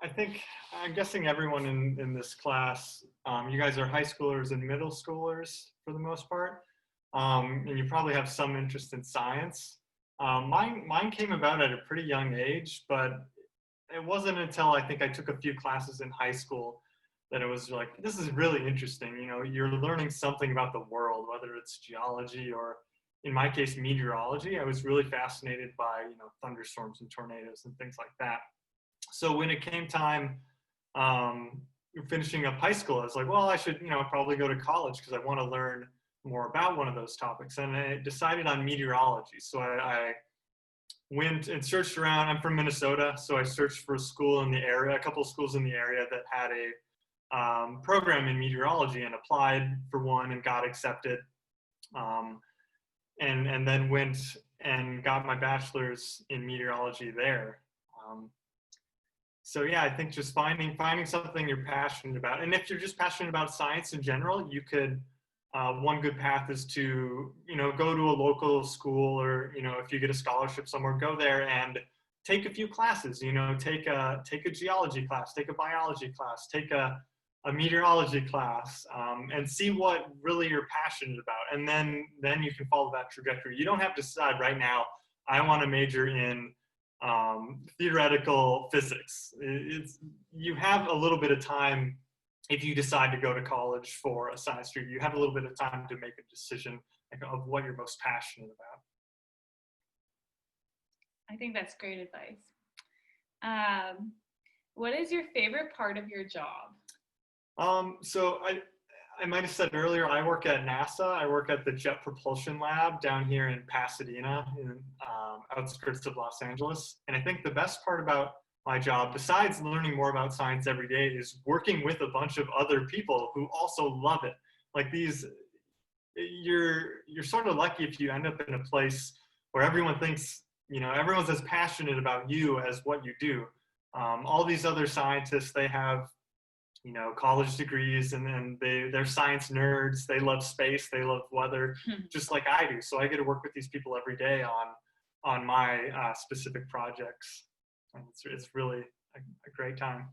I'm guessing everyone in this class, you guys are high schoolers and middle schoolers for the most part, and you probably have some interest in science. Mine came about at a pretty young age, but it wasn't until I think I took a few classes in high school that it was like, this is really interesting. You know, you're learning something about the world, whether it's geology or, in my case, meteorology. I was really fascinated by, thunderstorms and tornadoes and things like that. So when it came time finishing up high school, I was like, well, I should, probably go to college because I want to learn more about one of those topics. And I decided on meteorology. So I went and searched around. I'm from Minnesota, so I searched for a school in the area, a couple of schools in the area that had a program in meteorology, and applied for one and got accepted. And then went and got my bachelor's in meteorology there. So yeah, I think just finding something you're passionate about. And if you're just passionate about science in general, you could, one good path is to, go to a local school, or, if you get a scholarship somewhere, go there and take a few classes, take a geology class, take a biology class, take a meteorology class, and see what really you're passionate about. And then you can follow that trajectory. You don't have to decide right now, I want to major in theoretical physics. You have a little bit of time. If you decide to go to college for a science degree, you have a little bit of time to make a decision of what you're most passionate about. I think that's great advice. What is your favorite part of your job? So I might have said earlier, I work at NASA. I work at the Jet Propulsion Lab down here in Pasadena, in outskirts of Los Angeles. And I think the best part about my job, besides learning more about science every day, is working with a bunch of other people who also love it. Like you're sort of lucky if you end up in a place where everyone thinks, everyone's as passionate about you as what you do. All these other scientists, they have, college degrees, and they're science nerds. They love space, they love weather, just like I do. So I get to work with these people every day on my specific projects. And it's really a great time.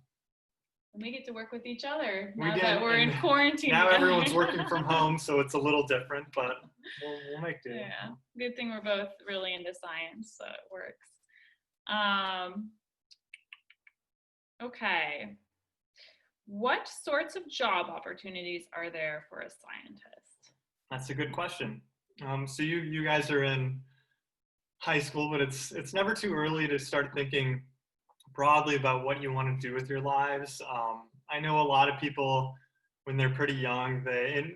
And we get to work with each other now that we're in quarantine. Now everyone's working from home, so it's a little different, but we'll make do. Yeah, good thing we're both really into science, so it works. Okay. What sorts of job opportunities are there for a scientist? That's a good question. So you guys are in high school, but it's never too early to start thinking broadly about what you want to do with your lives. I know a lot of people, when they're pretty young,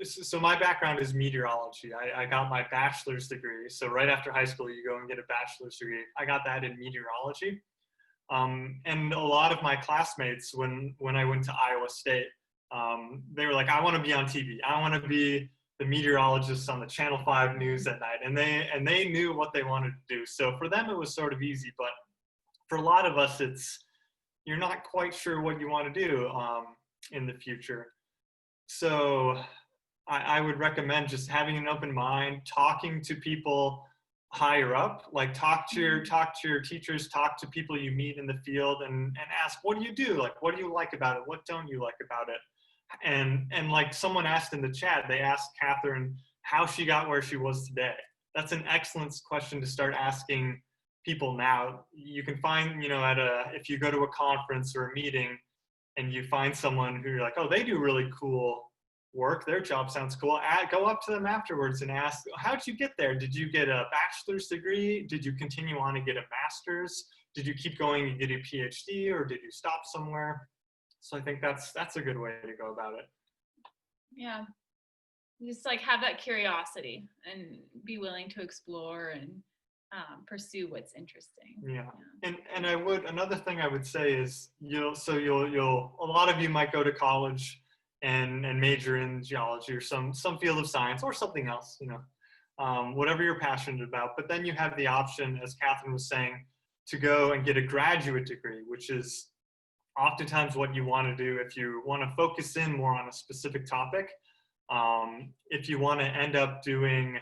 so my background is meteorology. I got my bachelor's degree. So right after high school, you go and get a bachelor's degree. I got that in meteorology. And a lot of my classmates, when I went to Iowa State, they were like, I want to be on TV. I want to be the meteorologist on the Channel 5 news at night. And they knew what they wanted to do. So for them, it was sort of easy. But for a lot of us, you're not quite sure what you want to do in the future. So I would recommend just having an open mind, talking to people higher up, like talk to your teachers, talk to people you meet in the field, and ask, what do you do? Like, what do you like about it? What don't you like about it? And like someone asked in the chat, they asked Catherine how she got where she was today. That's an excellent question to start asking people now. You can find, if you go to a conference or a meeting and you find someone who you're like, oh, they do really cool work, their job sounds cool, go up to them afterwards and ask, how'd you get there? Did you get a bachelor's degree? Did you continue on to get a master's? Did you keep going and get a PhD, or did you stop somewhere? So I think that's a good way to go about it. Yeah, just like have that curiosity and be willing to explore and pursue what's interesting. Yeah. And another thing I would say is you'll a lot of you might go to college and major in geology or some field of science or something else, whatever you're passionate about. But then you have the option, as Catherine was saying, to go and get a graduate degree, which is oftentimes what you want to do if you want to focus in more on a specific topic. If you want to end up doing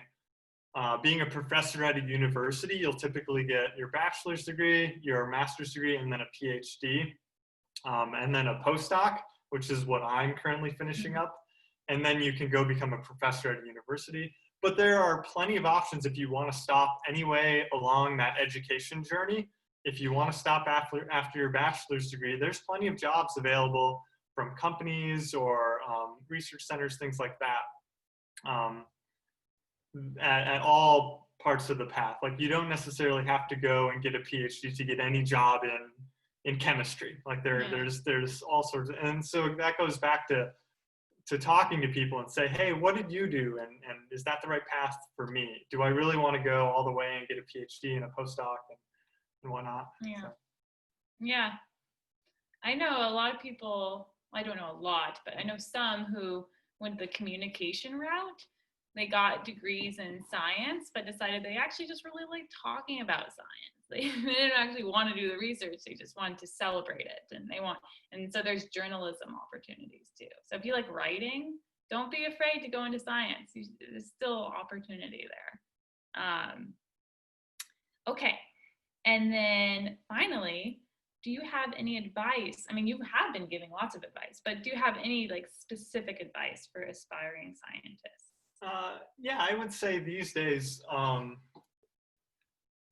being a professor at a university, you'll typically get your bachelor's degree, your master's degree, and then a PhD. and then a postdoc, which is what I'm currently finishing up. And then you can go become a professor at a university. But there are plenty of options if you want to stop anyway along that education journey. If you want to stop after your bachelor's degree, there's plenty of jobs available from companies or research centers, things like that, at all parts of the path. Like you don't necessarily have to go and get a PhD to get any job in chemistry. Like there's all sorts of, and so that goes back to talking to people and say, hey, what did you do? And is that the right path for me? Do I really want to go all the way and get a PhD and a postdoc and whatnot? Yeah. So. Yeah. I know a lot of people, I don't know a lot, but I know some who went the communication route. They got degrees in science, but decided they actually just really like talking about science. They didn't actually want to do the research. They just wanted to celebrate it. And so there's journalism opportunities too. So if you like writing, don't be afraid to go into science. There's still opportunity there. Okay. And then finally, do you have any advice? I mean, you have been giving lots of advice, but do you have any like specific advice for aspiring scientists? Yeah, I would say these days,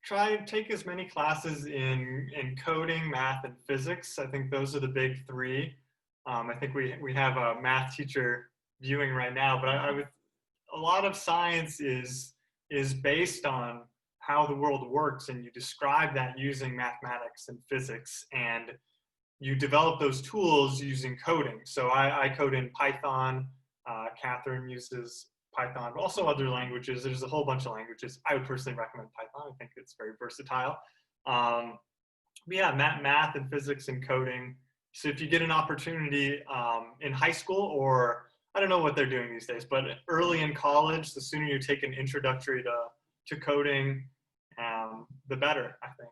try and take as many classes in coding, math, and physics. I think those are the big three. I think we have a math teacher viewing right now, but a lot of science is based on how the world works, and you describe that using mathematics and physics, and you develop those tools using coding. So I code in Python. Catherine uses Python, but also other languages. There's a whole bunch of languages. I would personally recommend Python. I think it's very versatile. But yeah, math and physics and coding. So if you get an opportunity in high school, or I don't know what they're doing these days, but early in college, the sooner you take an introductory to coding, the better, I think.